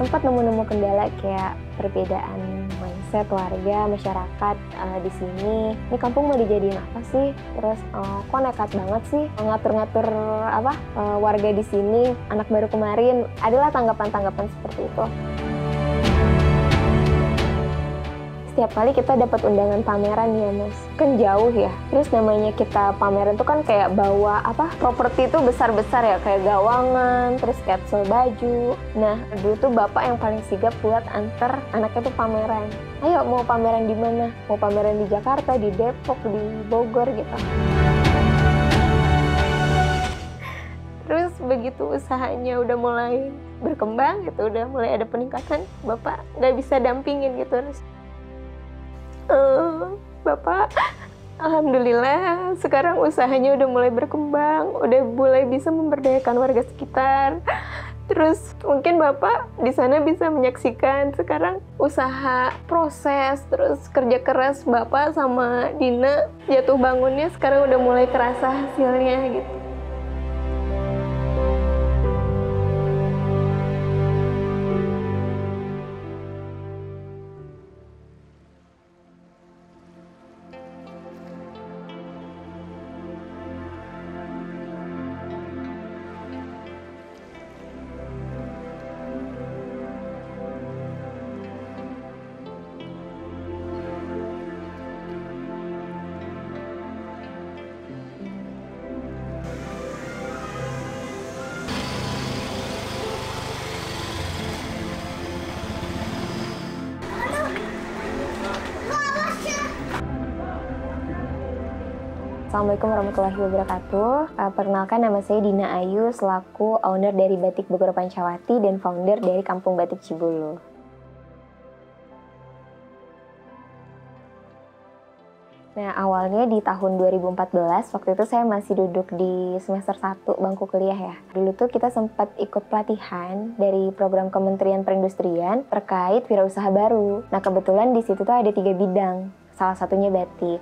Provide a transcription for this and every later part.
sempat nemu kendala kayak perbedaan mindset warga, masyarakat di sini. Ini kampung mau dijadiin apa sih? Terus kok nekat banget sih ngatur-ngatur warga di sini, anak baru kemarin. Adalah tanggapan-tanggapan seperti itu. Setiap kali kita dapat undangan pameran ya Mas, kan jauh ya. Terus namanya kita pameran tuh kan kayak bawa properti itu besar-besar ya, kayak gawangan, terus capsule baju. Nah dulu tuh bapak yang paling sigap buat antar anaknya tuh pameran. Ayo mau pameran di mana? Mau pameran di Jakarta, di Depok, di Bogor gitu. Terus begitu usahanya udah mulai berkembang gitu, udah mulai ada peningkatan, bapak nggak bisa dampingin gitu. Bapak, alhamdulillah sekarang usahanya udah mulai berkembang, udah mulai bisa memberdayakan warga sekitar. Terus mungkin Bapak di sana bisa menyaksikan sekarang usaha proses, terus kerja keras Bapak sama Dina jatuh bangunnya sekarang udah mulai kerasa hasilnya gitu. Assalamualaikum warahmatullahi wabarakatuh. Perkenalkan, nama saya Dina Ayu selaku owner dari Batik Bogor Pancawati dan founder dari Kampung Batik Cibulu. Nah, awalnya di tahun 2014, waktu itu saya masih duduk di semester 1 bangku kuliah ya. Dulu tuh kita sempat ikut pelatihan dari program Kementerian Perindustrian terkait wirausaha baru. Nah, kebetulan di situ tuh ada 3 bidang, salah satunya batik.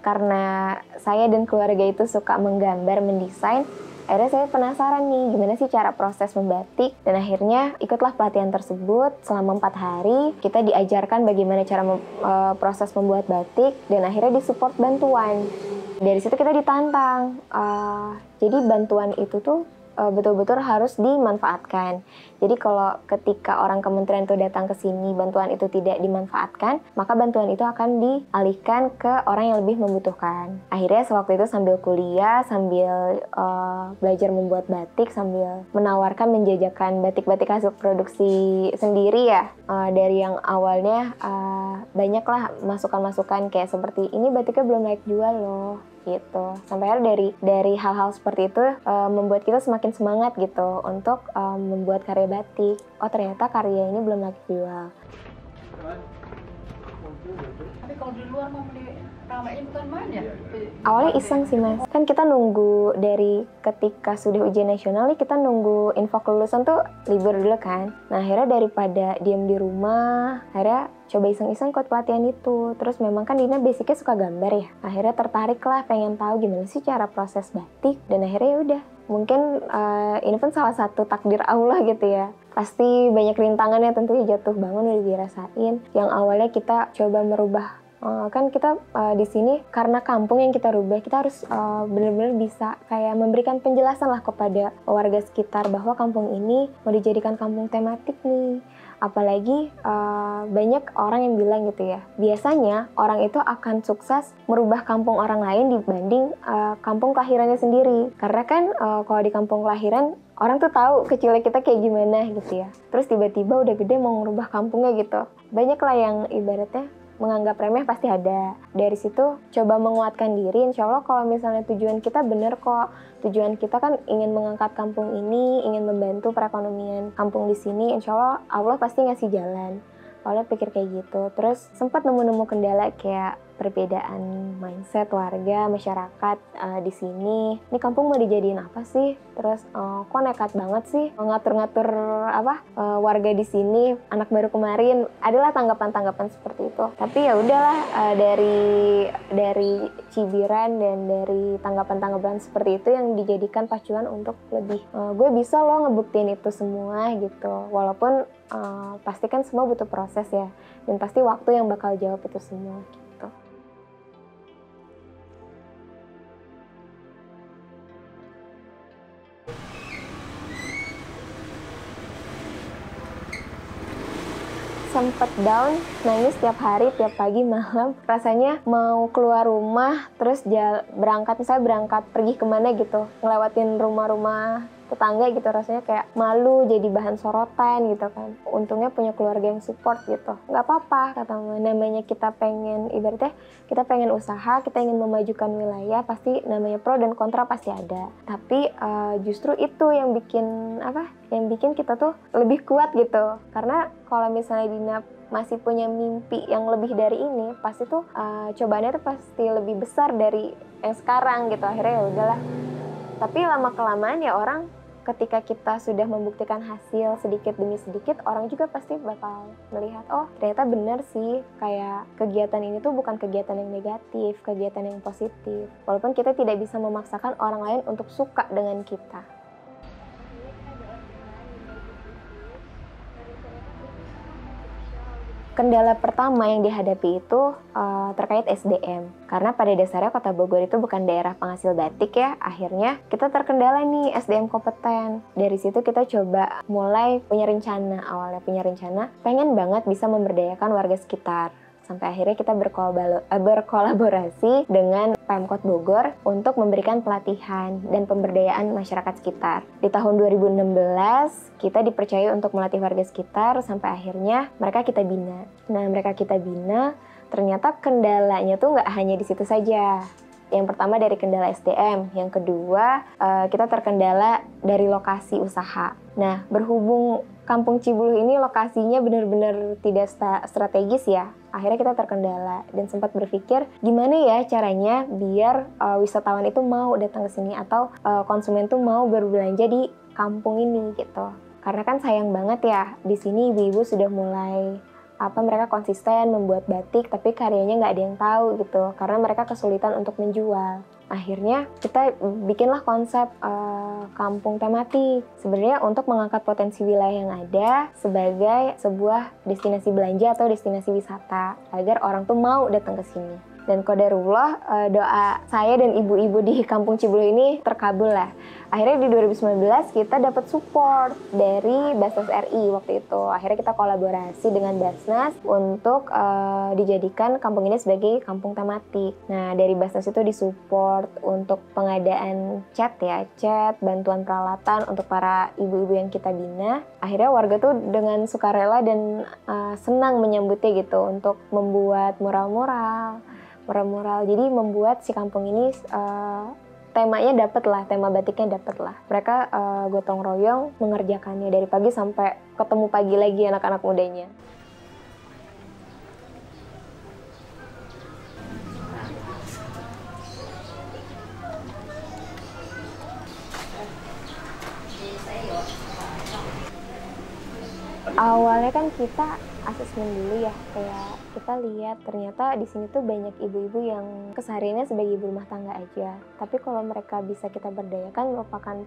Karena saya dan keluarga itu suka menggambar, mendesain, akhirnya saya penasaran nih gimana sih cara proses membatik, dan akhirnya ikutlah pelatihan tersebut selama 4 hari. Kita diajarkan bagaimana cara proses membuat batik, dan akhirnya disupport bantuan. Dari situ kita ditantang, jadi bantuan itu tuh betul-betul harus dimanfaatkan. Jadi kalau ketika orang kementerian itu datang ke sini, bantuan itu tidak dimanfaatkan, maka bantuan itu akan dialihkan ke orang yang lebih membutuhkan. Akhirnya sewaktu itu sambil kuliah, sambil belajar membuat batik, sambil menawarkan menjajakan batik-batik hasil produksi sendiri ya. Dari yang awalnya banyaklah masukan-masukan kayak seperti ini batiknya belum naik jual loh, gitu. Sampai akhirnya dari hal-hal seperti itu membuat kita semakin semangat gitu untuk membuat karya batik. Oh ternyata karya ini belum laku jual. Tapi kalau di luar mau diramein bukan main ya? Awalnya iseng sih Mas. Kan kita nunggu dari ketika sudah ujian nasional nih, kita nunggu info kelulusan tuh libur dulu kan. Nah akhirnya daripada diam di rumah, akhirnya coba iseng-iseng ikut pelatihan itu. Terus memang kan Dina basicnya suka gambar ya. Akhirnya tertarik lah, pengen tahu gimana sih cara proses batik. Dan akhirnya ya udah, mungkin ini pun salah satu takdir Allah gitu ya. Pasti banyak rintangannya tentunya, jatuh bangun udah dirasain. Yang awalnya kita coba merubah, kan kita di sini karena kampung yang kita rubah, kita harus benar-benar bisa kayak memberikan penjelasan lah kepada warga sekitar bahwa kampung ini mau dijadikan kampung tematik nih. Apalagi banyak orang yang bilang gitu ya, biasanya orang itu akan sukses merubah kampung orang lain dibanding kampung kelahirannya sendiri. Karena kan kalau di kampung kelahiran, orang tuh tahu kecilnya kita kayak gimana gitu ya. Terus tiba-tiba udah gede mau merubah kampungnya gitu. Banyak lah yang ibaratnya menganggap remeh, pasti ada. Dari situ coba menguatkan diri, insya Allah kalau misalnya tujuan kita bener kok. Tujuan kita kan ingin mengangkat kampung ini, ingin membantu perekonomian kampung di sini, insya Allah Allah pasti ngasih jalan. Awalnya pikir kayak gitu. Terus sempat nemu kendala kayak perbedaan mindset warga, masyarakat di sini. Ini kampung mau dijadiin apa sih? Terus kok nekat banget sih ngatur-ngatur warga di sini, anak baru kemarin. Adalah tanggapan-tanggapan seperti itu. Tapi ya udahlah, dari cibiran dan dari tanggapan-tanggapan seperti itu yang dijadikan pacuan untuk lebih gue bisa loh ngebuktiin itu semua gitu. Walaupun pasti kan semua butuh proses ya, dan pasti waktu yang bakal jawab itu semua gitu. Sempet down, nangis tiap hari, tiap pagi, malam. Rasanya mau keluar rumah, terus berangkat pergi kemana gitu, ngelewatin rumah-rumah tetangga gitu, rasanya kayak malu, jadi bahan sorotan gitu kan. Untungnya punya keluarga yang support gitu. Nggak apa-apa, kata mama, namanya kita pengen, ibaratnya kita pengen usaha, kita ingin memajukan wilayah, pasti namanya pro dan kontra pasti ada. Tapi justru itu yang bikin kita tuh lebih kuat gitu. Karena kalau misalnya Dina masih punya mimpi yang lebih dari ini, pasti tuh cobaannya tuh pasti lebih besar dari yang sekarang gitu. Akhirnya ya udahlah. Tapi lama-kelamaan ya orang, ketika kita sudah membuktikan hasil sedikit demi sedikit, orang juga pasti bakal melihat, oh ternyata benar sih, kayak kegiatan ini tuh bukan kegiatan yang negatif, kegiatan yang positif. Walaupun kita tidak bisa memaksakan orang lain untuk suka dengan kita. Kendala pertama yang dihadapi itu terkait SDM. Karena pada dasarnya Kota Bogor itu bukan daerah penghasil batik ya. Akhirnya kita terkendala nih SDM kompeten. Dari situ kita coba mulai punya rencana. Awalnya punya rencana, pengen banget bisa memberdayakan warga sekitar. Sampai akhirnya kita berkolaborasi dengan Pemkot Bogor untuk memberikan pelatihan dan pemberdayaan masyarakat sekitar. Di tahun 2016, kita dipercaya untuk melatih warga sekitar, sampai akhirnya mereka kita bina. Nah, mereka kita bina, ternyata kendalanya tuh nggak hanya di situ saja. Yang pertama dari kendala SDM, yang kedua kita terkendala dari lokasi usaha. Nah, berhubung Kampung Cibuluh ini lokasinya benar-benar tidak strategis ya, akhirnya kita terkendala dan sempat berpikir gimana ya caranya biar wisatawan itu mau datang ke sini atau konsumen tuh mau berbelanja di kampung ini gitu. Karena kan sayang banget ya, di sini ibu-ibu sudah mulai mereka konsisten membuat batik tapi karyanya nggak ada yang tahu gitu, karena mereka kesulitan untuk menjual. Akhirnya kita bikinlah konsep kampung tematik, sebenarnya untuk mengangkat potensi wilayah yang ada sebagai sebuah destinasi belanja atau destinasi wisata agar orang tuh mau datang ke sini. Dan qadarullah doa saya dan ibu-ibu di Kampung Cibuluh ini terkabul lah. Akhirnya di 2019 kita dapat support dari Basnas RI waktu itu. Akhirnya kita kolaborasi dengan Basnas untuk dijadikan kampung ini sebagai kampung tematik. Nah, dari Basnas itu disupport untuk pengadaan cat, bantuan peralatan untuk para ibu-ibu yang kita bina. Akhirnya warga tuh dengan sukarela dan senang menyambutnya gitu untuk membuat mural-mural. Jadi membuat si kampung ini temanya dapet lah, tema batiknya dapet lah. Mereka gotong royong mengerjakannya dari pagi sampai ketemu pagi lagi anak-anak mudanya. Awalnya kan kita asesmen dulu ya, kayak kita lihat ternyata di sini tuh banyak ibu-ibu yang kesehariannya sebagai ibu rumah tangga aja. Tapi kalau mereka bisa kita berdayakan, merupakan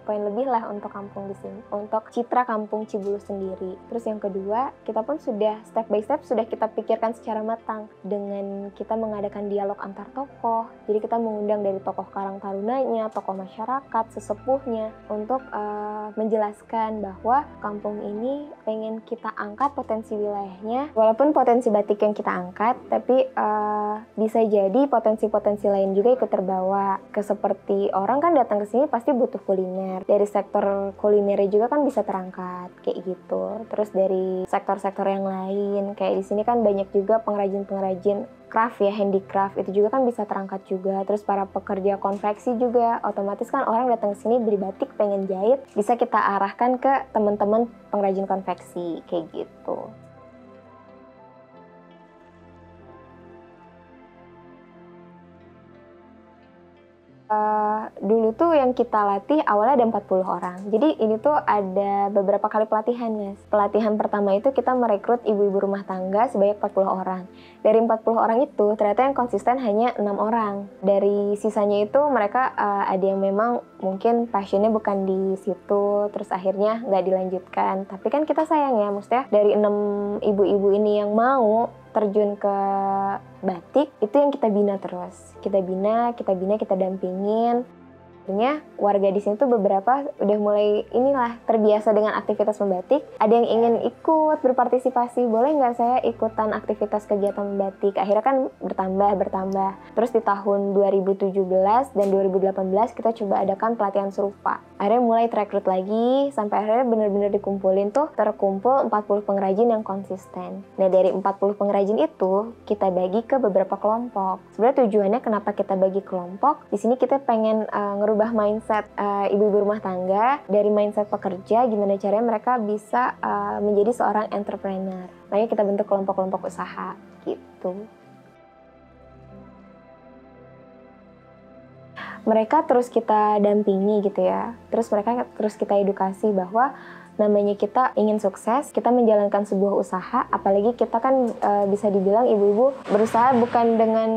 poin lebih lah untuk kampung di sini, untuk citra Kampung Cibuluh sendiri. Terus yang kedua, kita pun sudah step by step sudah kita pikirkan secara matang dengan kita mengadakan dialog antar tokoh. Jadi kita mengundang dari tokoh Karang Tarunanya, tokoh masyarakat, sesepuhnya untuk menjelaskan bahwa kampung ini pengen kita angkat potensi wilayahnya. Walaupun potensi batik yang kita angkat, tapi bisa jadi potensi-potensi lain juga ikut terbawa. Seperti orang kan datang ke sini pasti butuh kuliner. Dari sektor kulinernya juga kan bisa terangkat kayak gitu. Terus dari sektor-sektor yang lain, kayak di sini kan banyak juga pengrajin-pengrajin craft ya, handicraft, itu juga kan bisa terangkat juga. Terus para pekerja konveksi juga, otomatis kan orang datang ke sini beli batik pengen jahit, bisa kita arahkan ke teman-teman pengrajin konveksi kayak gitu. Dulu tuh yang kita latih awalnya ada 40 orang. Jadi ini tuh ada beberapa kali pelatihan, Mas. Pelatihan pertama itu kita merekrut ibu-ibu rumah tangga sebanyak 40 orang. Dari 40 orang itu ternyata yang konsisten hanya 6 orang. Dari sisanya itu mereka ada yang memang mungkin passionnya bukan di situ, terus akhirnya nggak dilanjutkan. Tapi kan kita sayang ya, maksudnya dari 6 ibu-ibu ini yang mau terjun ke batik, itu yang kita bina terus. Kita bina, kita dampingin. Akhirnya warga di sini tuh beberapa udah mulai terbiasa dengan aktivitas membatik. Ada yang ingin ikut berpartisipasi, boleh nggak saya ikutan aktivitas kegiatan membatik? Akhirnya kan bertambah. Terus di tahun 2017 dan 2018 kita coba adakan pelatihan serupa. Akhirnya mulai rekrut lagi, sampai akhirnya benar-benar terkumpul 40 pengrajin yang konsisten. Nah dari 40 pengrajin itu kita bagi ke beberapa kelompok. Sebenarnya tujuannya kenapa kita bagi kelompok? Di sini kita pengen ngerubah mindset ibu-ibu rumah tangga dari mindset pekerja, gimana caranya mereka bisa menjadi seorang entrepreneur. Makanya kita bentuk kelompok-kelompok usaha gitu. Mereka terus kita dampingi gitu ya. Terus mereka terus kita edukasi bahwa namanya kita ingin sukses, kita menjalankan sebuah usaha, apalagi kita kan bisa dibilang ibu-ibu berusaha bukan dengan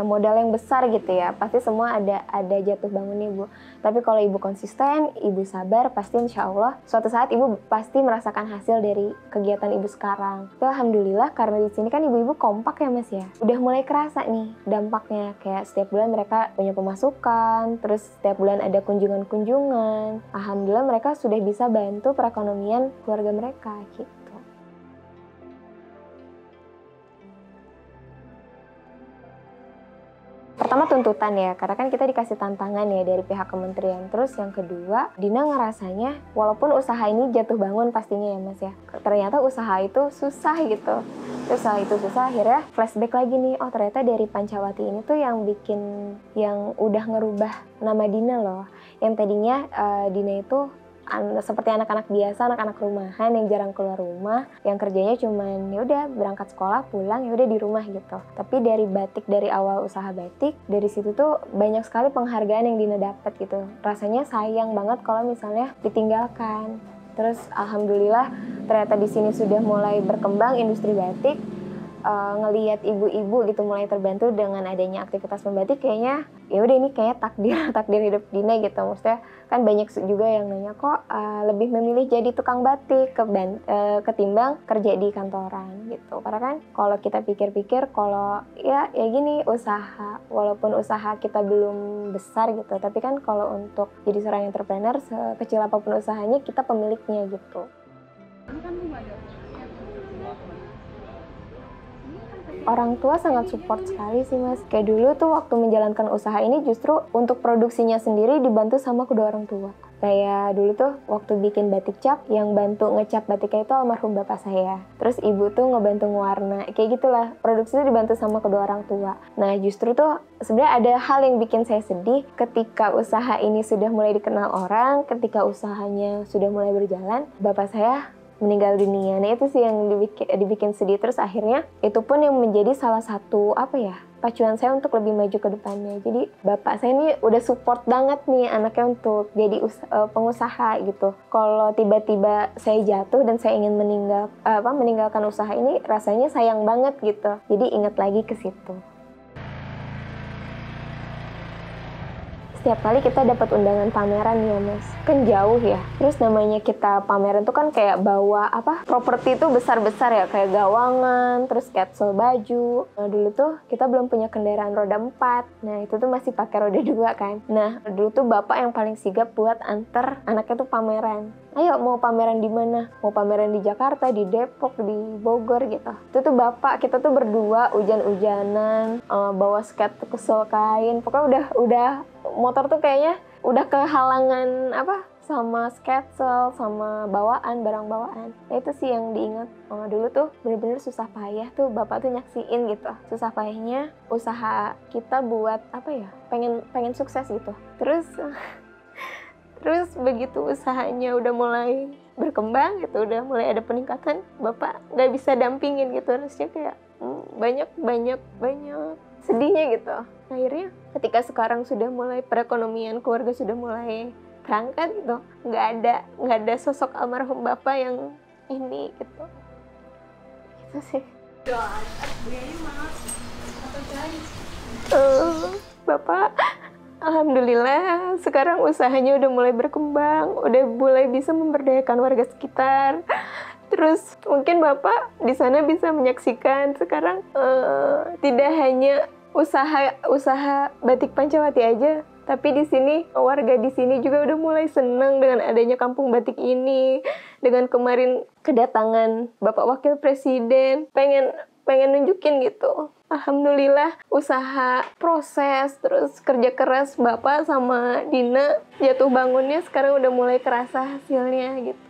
modal yang besar gitu ya. Pasti semua ada jatuh bangunnya ibu. Tapi kalau ibu konsisten, ibu sabar, pasti insya Allah suatu saat ibu pasti merasakan hasil dari kegiatan ibu sekarang. Tapi alhamdulillah karena di sini kan ibu-ibu kompak ya Mas ya. Udah mulai kerasa nih dampaknya, kayak setiap bulan mereka punya pemasukan, terus setiap bulan ada kunjungan-kunjungan. Alhamdulillah mereka sudah bisa bantu perekonomian keluarga mereka gitu. Pertama tuntutan ya, karena kan kita dikasih tantangan ya dari pihak kementerian. Terus yang kedua, Dina ngerasanya walaupun usaha ini jatuh bangun pastinya ya Mas ya, ternyata usaha itu susah gitu. Usaha itu susah, akhirnya flashback lagi nih, oh ternyata dari Pancawati ini tuh yang udah ngerubah nama Dina loh. Yang tadinya Dina itu seperti anak-anak biasa, anak-anak rumahan yang jarang keluar rumah, yang kerjanya cuman ya udah berangkat sekolah, pulang ya udah di rumah gitu. Tapi dari batik, dari awal usaha batik, dari situ tuh banyak sekali penghargaan yang Dina dapat gitu. Rasanya sayang banget kalau misalnya ditinggalkan. Terus alhamdulillah ternyata di sini sudah mulai berkembang industri batik. Ngelihat ibu-ibu gitu mulai terbantu dengan adanya aktivitas membatik, kayaknya ya udah ini kayak takdir hidup Dina gitu. Maksudnya kan banyak juga yang nanya kok lebih memilih jadi tukang batik ketimbang kerja di kantoran gitu. Karena kan kalau kita pikir-pikir kalau ya gini usaha, walaupun usaha kita belum besar gitu, tapi kan kalau untuk jadi seorang entrepreneur sekecil apapun usahanya kita pemiliknya gitu. Orang tua sangat support sekali sih Mas. Kayak dulu tuh waktu menjalankan usaha ini justru untuk produksinya sendiri dibantu sama kedua orang tua. Kayak dulu tuh waktu bikin batik cap, yang bantu ngecap batiknya itu almarhum bapak saya. Terus ibu tuh ngebantu ngewarna, kayak gitulah. Produksinya dibantu sama kedua orang tua. Nah justru tuh sebenarnya ada hal yang bikin saya sedih ketika usaha ini sudah mulai dikenal orang, ketika usahanya sudah mulai berjalan, bapak saya meninggal dunia. Nah itu sih yang dibikin sedih. Terus akhirnya itu pun yang menjadi salah satu pacuan saya untuk lebih maju ke depannya. Jadi bapak saya ini udah support banget nih anaknya untuk jadi pengusaha gitu. Kalau tiba-tiba saya jatuh dan saya ingin meninggalkan usaha ini, rasanya sayang banget gitu. Jadi ingat lagi ke situ. Setiap kali kita dapat undangan pameran ya Mas, kan jauh ya. Terus namanya kita pameran tuh kan kayak bawa properti itu besar-besar ya, kayak gawangan, terus capsule baju. Nah dulu tuh kita belum punya kendaraan roda 4, nah itu tuh masih pakai roda 2 kan. Nah dulu tuh bapak yang paling sigap buat anter anaknya tuh pameran. Ayo mau pameran di mana? Mau pameran di Jakarta, di Depok, di Bogor gitu. Itu tuh bapak, kita tuh berdua hujan-hujanan, bawa skate kusel kain. Pokoknya udah motor tuh kayaknya udah kehalangan sama sketsel, sama barang bawaan. Nah itu sih yang diingat. Dulu tuh bener-bener susah payah tuh bapak tuh nyaksiin gitu. Susah payahnya usaha kita buat pengen sukses gitu. Terus begitu usahanya udah mulai berkembang gitu, udah mulai ada peningkatan, bapak nggak bisa dampingin gitu. Harusnya kayak banyak sedihnya gitu. Akhirnya ketika sekarang sudah mulai perekonomian keluarga sudah mulai berangkat gitu, nggak ada sosok almarhum bapak yang ini gitu. Gitu sih. Bapak alhamdulillah sekarang usahanya udah mulai berkembang, udah mulai bisa memberdayakan warga sekitar. Terus mungkin Bapak di sana bisa menyaksikan sekarang tidak hanya usaha batik Pancawati aja, tapi di sini warga di sini juga udah mulai senang dengan adanya kampung batik ini. Dengan kemarin kedatangan Bapak Wakil Presiden, pengen nunjukin gitu. Alhamdulillah usaha, proses, terus kerja keras Bapak sama Dina jatuh bangunnya sekarang udah mulai kerasa hasilnya gitu.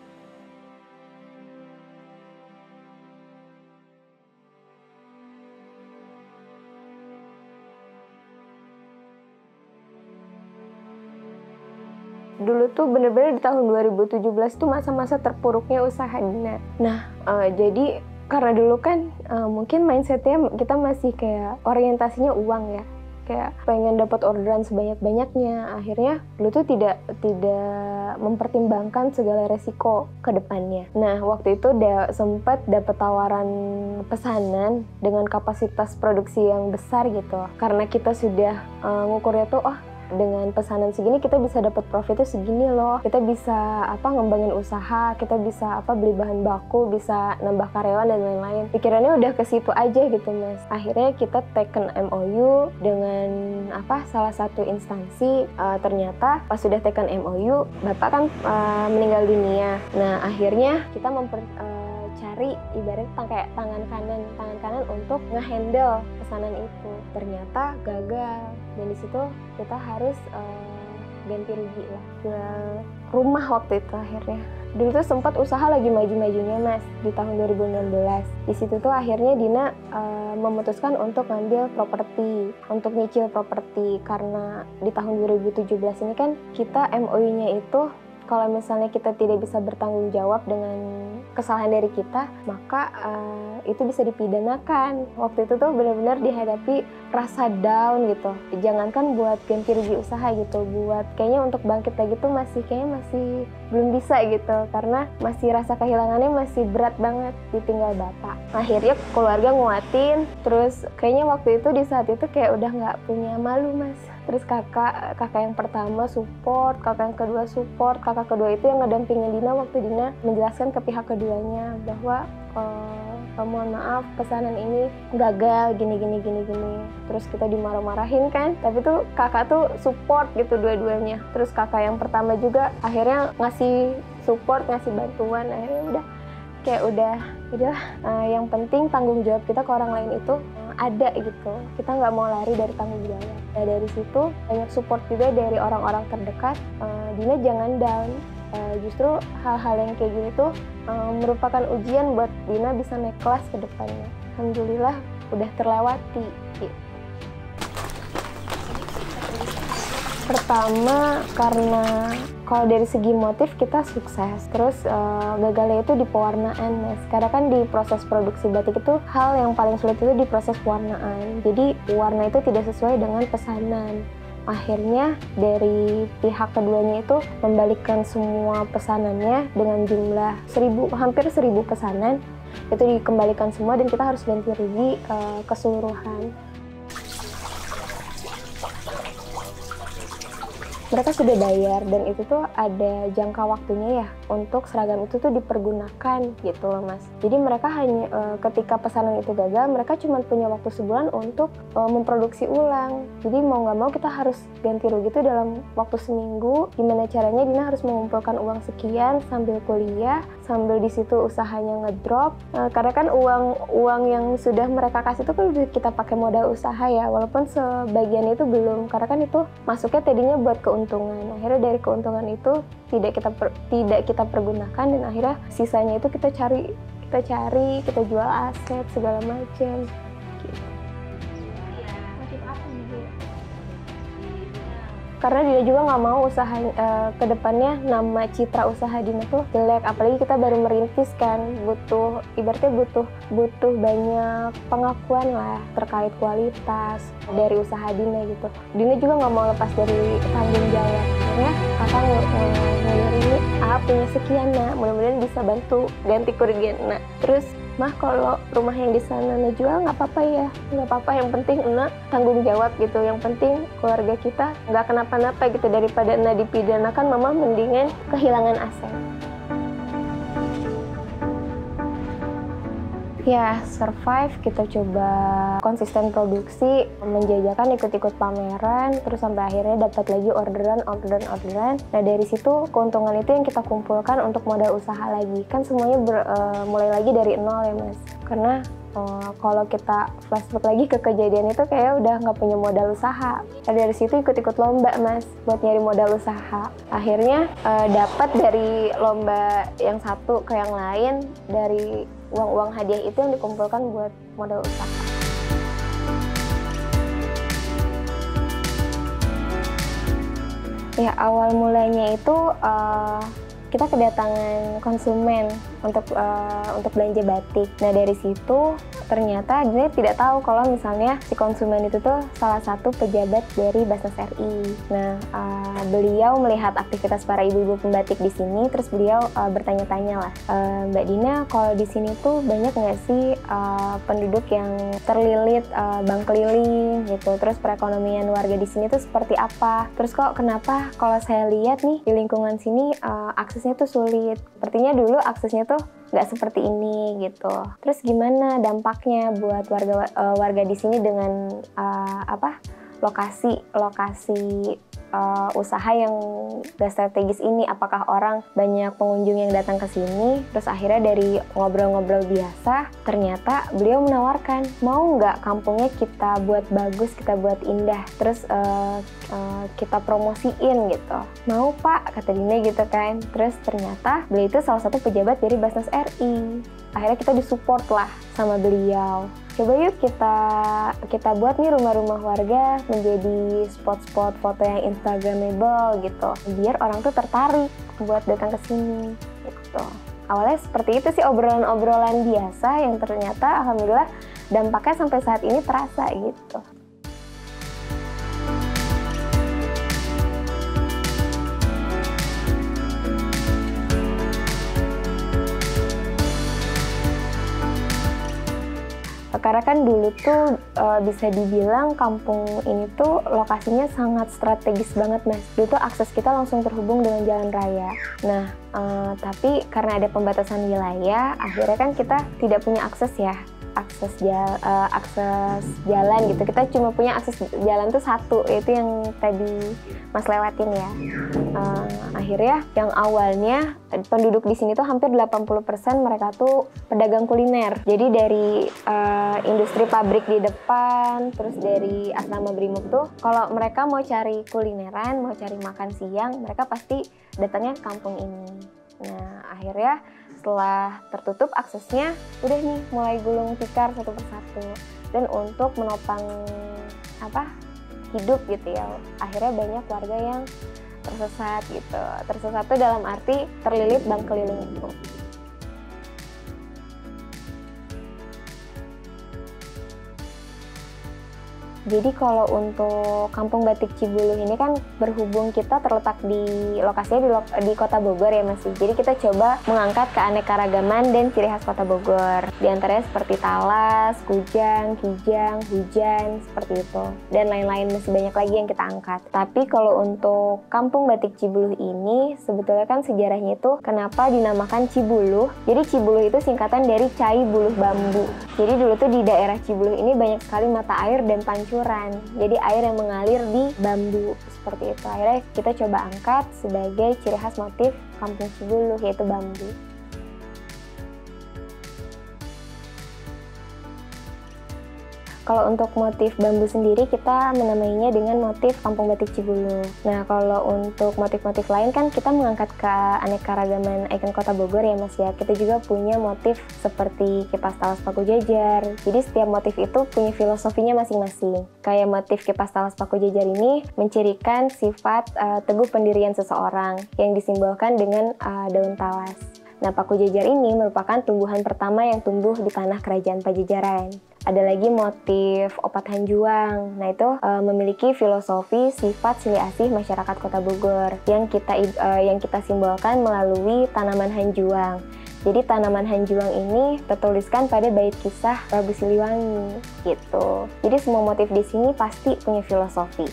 Dulu tuh bener-bener di tahun 2017 tuh masa-masa terpuruknya usaha Dina. Nah, jadi karena dulu kan mungkin mindsetnya kita masih kayak orientasinya uang ya. Kayak pengen dapat orderan sebanyak-banyaknya. Akhirnya dulu tuh tidak mempertimbangkan segala resiko ke depannya. Nah, waktu itu sempat dapat tawaran pesanan dengan kapasitas produksi yang besar gitu. Karena kita sudah ngukurnya tuh, dengan pesanan segini kita bisa dapat profitnya segini loh. Kita bisa ngembangin usaha, kita bisa beli bahan baku, bisa nambah karyawan dan lain-lain. Pikirannya udah ke situ aja gitu, Mas. Akhirnya kita taken MOU dengan salah satu instansi. Ternyata pas sudah taken MOU, Bapak kan meninggal dunia. Nah, akhirnya kita cari ibarat kayak tangan kanan untuk ngehandle pesanan itu. Ternyata gagal, dan di situ kita harus ganti rugi lah, jual rumah waktu itu. Akhirnya dulu tuh sempat usaha lagi maju-majunya, Mas, di tahun 2016. Di situ tuh akhirnya Dina memutuskan untuk ngambil properti, untuk nyicil properti, karena di tahun 2017 ini kan kita MOU-nya itu kalau misalnya kita tidak bisa bertanggung jawab dengan kesalahan dari kita, maka itu bisa dipidanakan. Waktu itu tuh benar-benar dihadapi rasa down gitu. Jangankan buat ganti rugi usaha gitu, buat kayaknya untuk bangkit lagi tuh masih belum bisa gitu. Karena masih rasa kehilangannya masih berat banget ditinggal Bapak. Akhirnya keluarga nguatin, terus kayaknya waktu itu di saat itu kayak udah nggak punya malu, Mas. Terus kakak yang pertama support, kakak yang kedua support, kakak kedua itu yang ngedampingin Dina waktu Dina menjelaskan ke pihak keduanya bahwa mohon maaf pesanan ini gagal gini. Terus kita dimarah-marahin kan, tapi tuh kakak tuh support gitu dua-duanya. Terus kakak yang pertama juga akhirnya ngasih support, ngasih bantuan. Akhirnya udahlah, yang penting tanggung jawab kita ke orang lain itu ada gitu. Kita nggak mau lari dari tanggung jawab. Nah, dari situ banyak support juga dari orang-orang terdekat. Dina jangan down. Justru hal-hal yang kayak gini tuh merupakan ujian buat Dina bisa naik kelas ke depannya. Alhamdulillah udah terlewati. Pertama karena kalau dari segi motif kita sukses, terus gagalnya itu di pewarnaan, Mas. Karena kan di proses produksi batik itu hal yang paling sulit itu di proses pewarnaan. Jadi warna itu tidak sesuai dengan pesanan. Akhirnya dari pihak keduanya itu membalikkan semua pesanannya dengan jumlah hampir 1000 pesanan. Itu dikembalikan semua dan kita harus ganti rugi keseluruhan. Mereka sudah bayar dan itu tuh ada jangka waktunya ya untuk seragam itu tuh dipergunakan gitu loh, Mas. Jadi mereka hanya ketika pesanan itu gagal, mereka cuma punya waktu sebulan untuk memproduksi ulang. Jadi mau nggak mau kita harus ganti rugi itu dalam waktu seminggu. Gimana caranya Dina harus mengumpulkan uang sekian sambil kuliah, sambil di situ usahanya ngedrop. Karena kan uang yang sudah mereka kasih itu kan udah kita pakai modal usaha ya, walaupun sebagian itu belum, karena kan itu masuknya tadinya buat keuntungan. Akhirnya dari keuntungan itu tidak kita pergunakan, dan akhirnya sisanya itu kita cari, kita jual aset segala macam. Gitu. karena dia juga nggak mau usaha kedepannya nama citra usaha Dina tuh jelek, apalagi kita baru merintis kan, ibaratnya butuh banyak pengakuan lah terkait kualitas dari usaha Dina gitu. Dina juga nggak mau lepas dari tanggung jawab, akhirnya kakak ngelihat ini punya sekian nak, mudah-mudahan bisa bantu ganti kerugian nak. Terus mah kalau rumah yang di sana jual nggak apa-apa ya, nggak apa-apa, yang penting enak tanggung jawab gitu, yang penting keluarga kita nggak kenapa-napa gitu, daripada enak dipidanakan mama mendingan kehilangan aset. Ya, survive, kita coba konsisten produksi, menjajakan ikut-ikut pameran, terus sampai akhirnya dapat lagi orderan. Nah dari situ keuntungan itu yang kita kumpulkan untuk modal usaha lagi. Kan semuanya mulai lagi dari nol ya mas. Karena kalau kita flashback lagi ke kejadian itu kayak udah nggak punya modal usaha. Nah, dari situ ikut-ikut lomba mas buat nyari modal usaha. Akhirnya dapat dari lomba yang satu ke yang lain, dari uang hadiah itu yang dikumpulkan buat modal usaha. Ya awal mulanya itu kita kedatangan konsumen untuk belanja batik. Nah dari situ ternyata dia tidak tahu kalau misalnya si konsumen itu tuh salah satu pejabat dari Basnas RI. Nah beliau melihat aktivitas para ibu-ibu pembatik di sini, terus beliau bertanya-tanya lah, Mbak Dina, kalau di sini tuh banyak nggak sih penduduk yang terlilit bank keliling gitu, terus perekonomian warga di sini tuh seperti apa? Terus kok kenapa kalau saya lihat nih di lingkungan sini aksesnya tuh sulit, sepertinya dulu aksesnya tuh nggak seperti ini gitu. Terus gimana dampaknya buat warga di sini dengan lokasi usaha yang gak strategis ini? Apakah orang banyak pengunjung yang datang ke sini? Terus akhirnya dari ngobrol-ngobrol biasa, ternyata beliau menawarkan, mau nggak kampungnya kita buat bagus, kita buat indah, terus kita promosiin gitu. Mau pak, kata Dina gitu kan. Terus ternyata beliau itu salah satu pejabat dari Basnas RI. Akhirnya kita disupport lah sama beliau. Coba yuk kita buat nih rumah-rumah warga menjadi spot-spot foto yang instagramable gitu, biar orang tuh tertarik buat datang ke sini gitu. Awalnya seperti itu sih, obrolan-obrolan biasa yang ternyata alhamdulillah dampaknya sampai saat ini terasa gitu. Karena kan dulu tuh bisa dibilang kampung ini tuh lokasinya sangat strategis banget mas. Dulu tuh akses kita langsung terhubung dengan jalan raya. Nah tapi karena ada pembatasan wilayah, akhirnya kan kita tidak punya akses jalan gitu. Kita cuma punya akses jalan tuh satu, yaitu yang tadi mas lewatin ya. Akhirnya yang awalnya penduduk di sini tuh hampir 80% mereka tuh pedagang kuliner. Jadi dari industri pabrik di depan, terus dari asrama Brimob tuh kalau mereka mau cari kulineran, mau cari makan siang, mereka pasti datangnya ke kampung ini. Nah akhirnya setelah tertutup aksesnya, udah nih mulai gulung tikar satu persatu. Dan untuk menopang hidup gitu ya, akhirnya banyak warga yang tersesat gitu. Tersesat tuh dalam arti terlilit bank keliling itu. Jadi kalau untuk Kampung Batik Cibuluh ini kan berhubung kita terletak di lokasinya di Kota Bogor ya Mas. Jadi kita coba mengangkat keanekaragaman dan ciri khas Kota Bogor. Di antaranya seperti talas, kujang, kijang, hujan, seperti itu. Dan lain-lain masih banyak lagi yang kita angkat. Tapi kalau untuk Kampung Batik Cibuluh ini sebetulnya kan sejarahnya itu kenapa dinamakan Cibuluh. Jadi Cibuluh itu singkatan dari Cai Buluh Bambu. Jadi dulu tuh di daerah Cibuluh ini banyak sekali mata air dan pancuran. Jadi air yang mengalir di bambu seperti itu. Akhirnya kita coba angkat sebagai ciri khas motif Kampung Cibuluh, yaitu bambu. Kalau untuk motif bambu sendiri kita menamainya dengan motif Kampung Batik Cibulu. Nah, kalau untuk motif-motif lain kan kita mengangkat ke aneka-ragaman ikon Kota Bogor ya Mas ya. Kita juga punya motif seperti kipas talas paku jajar. Jadi setiap motif itu punya filosofinya masing-masing. Kayak motif kipas talas paku jajar ini mencirikan sifat teguh pendirian seseorang yang disimbolkan dengan daun talas. Nah, paku jajar ini merupakan tumbuhan pertama yang tumbuh di tanah kerajaan Pajajaran. Ada lagi motif opat hanjuang. Nah, itu memiliki filosofi sifat silih asih masyarakat Kota Bogor yang kita simbolkan melalui tanaman hanjuang. Jadi tanaman hanjuang ini tertuliskan pada bait kisah Prabu Siliwangi gitu. Jadi semua motif di sini pasti punya filosofi.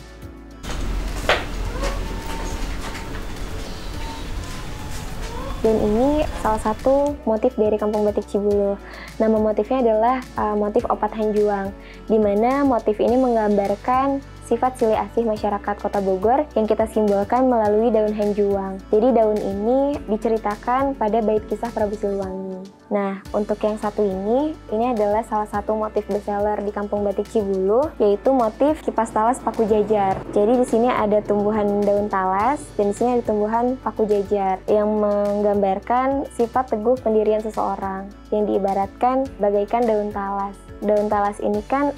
Dan ini salah satu motif dari Kampung Batik Cibulu. Nama motifnya adalah motif opat hanjuang, di mana motif ini menggambarkan sifat silih asih masyarakat Kota Bogor yang kita simbolkan melalui daun hanjuang. Jadi daun ini diceritakan pada bait kisah Prabu Siliwangi. Nah, untuk yang satu ini adalah salah satu motif bestseller di Kampung Batik Cibulu, yaitu motif kipas talas paku jajar. Jadi di sini ada tumbuhan daun talas dan di sini ada tumbuhan paku jajar yang menggambarkan sifat teguh pendirian seseorang yang diibaratkan bagaikan daun talas. Daun talas ini kan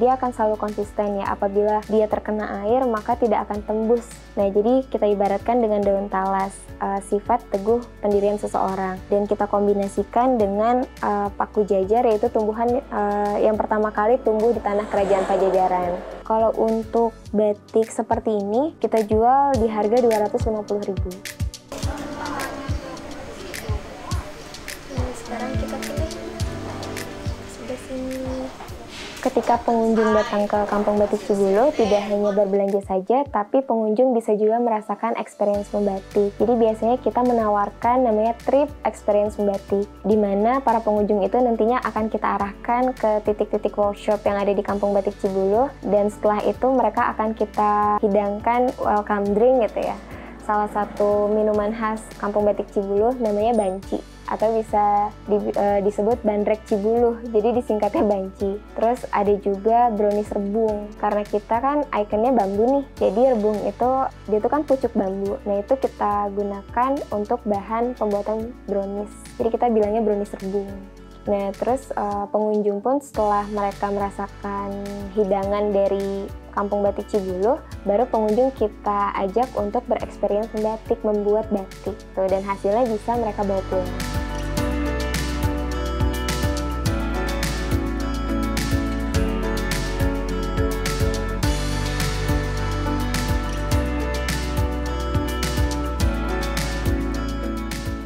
dia akan selalu konsisten ya, apabila dia terkena air maka tidak akan tembus. Nah, jadi kita ibaratkan dengan daun talas sifat teguh pendirian seseorang, dan kita kombinasikan dengan paku jajar, yaitu tumbuhan yang pertama kali tumbuh di tanah kerajaan Pajajaran. Kalau untuk batik seperti ini kita jual di harga 250.000. Sekarang kita pilih sebelah sini. Ketika pengunjung datang ke Kampung Batik Cibulu, tidak hanya berbelanja saja, tapi pengunjung bisa juga merasakan experience membatik. Jadi biasanya kita menawarkan namanya trip experience membatik, di mana para pengunjung itu nantinya akan kita arahkan ke titik-titik workshop yang ada di Kampung Batik Cibulu, dan setelah itu mereka akan kita hidangkan welcome drink gitu ya. Salah satu minuman khas Kampung Batik Cibulu namanya banci, atau bisa disebut bandrek Cibulu, jadi disingkatnya banci. Terus ada juga brownies rebung, karena kita kan ikonnya bambu nih, jadi rebung itu dia tuh kan pucuk bambu. Nah, itu kita gunakan untuk bahan pembuatan brownies, jadi kita bilangnya brownies rebung. Nah, terus pengunjung pun setelah mereka merasakan hidangan dari Kampung Batik Cibulu, baru pengunjung kita ajak untuk bereksperience membatik, membuat batik. Tuh, dan hasilnya bisa mereka bawa pulang.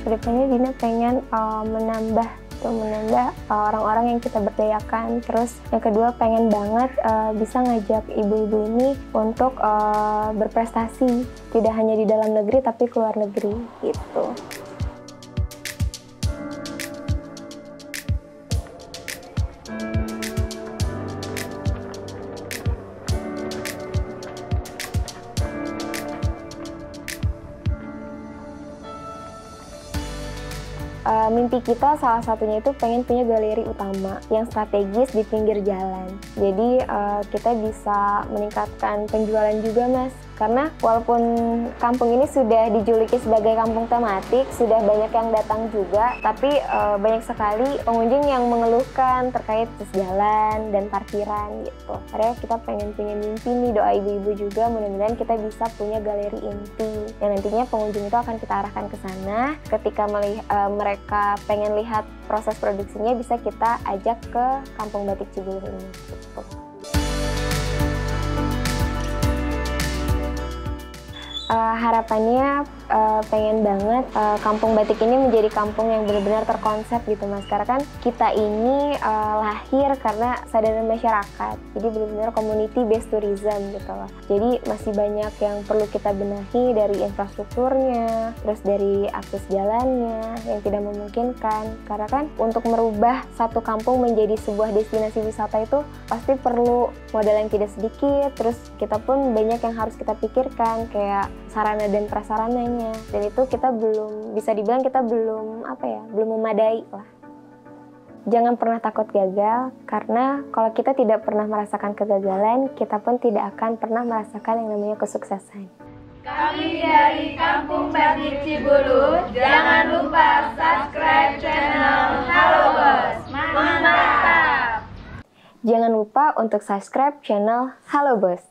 Kedepannya Dina pengen menambah orang-orang yang kita berdayakan. Terus yang kedua pengen banget bisa ngajak ibu-ibu ini untuk berprestasi, tidak hanya di dalam negeri tapi keluar negeri gitu. Mimpi kita salah satunya itu pengen punya galeri utama yang strategis di pinggir jalan. Jadi kita bisa meningkatkan penjualan juga, Mas. Karena walaupun kampung ini sudah dijuluki sebagai kampung tematik, sudah banyak yang datang juga, tapi banyak sekali pengunjung yang mengeluhkan terkait jalan dan parkiran gitu. Akhirnya kita pengen punya mimpi nih, doa ibu-ibu juga, mudah-mudahan kita bisa punya galeri inti yang nantinya pengunjung itu akan kita arahkan ke sana. Ketika mereka pengen lihat proses produksinya, bisa kita ajak ke Kampung Batik Cibulu ini gitu. Harapannya pengen banget Kampung Batik ini menjadi kampung yang benar-benar terkonsep gitu, Mas. Karena kan kita ini lahir karena kesadaran masyarakat, jadi benar-benar community based tourism gitu loh. Jadi masih banyak yang perlu kita benahi, dari infrastrukturnya, terus dari akses jalannya yang tidak memungkinkan. Karena kan untuk merubah satu kampung menjadi sebuah destinasi wisata itu pasti perlu modal yang tidak sedikit, terus kita pun banyak yang harus kita pikirkan, kayak sarana dan prasarananya, dan itu kita belum bisa dibilang kita belum memadai lah. Jangan pernah takut gagal, karena kalau kita tidak pernah merasakan kegagalan, kita pun tidak akan pernah merasakan yang namanya kesuksesan. Kami dari Kampung Batik Cibulu, jangan lupa subscribe channel Halo Bos. Mantap! Jangan lupa untuk subscribe channel Halo Bos.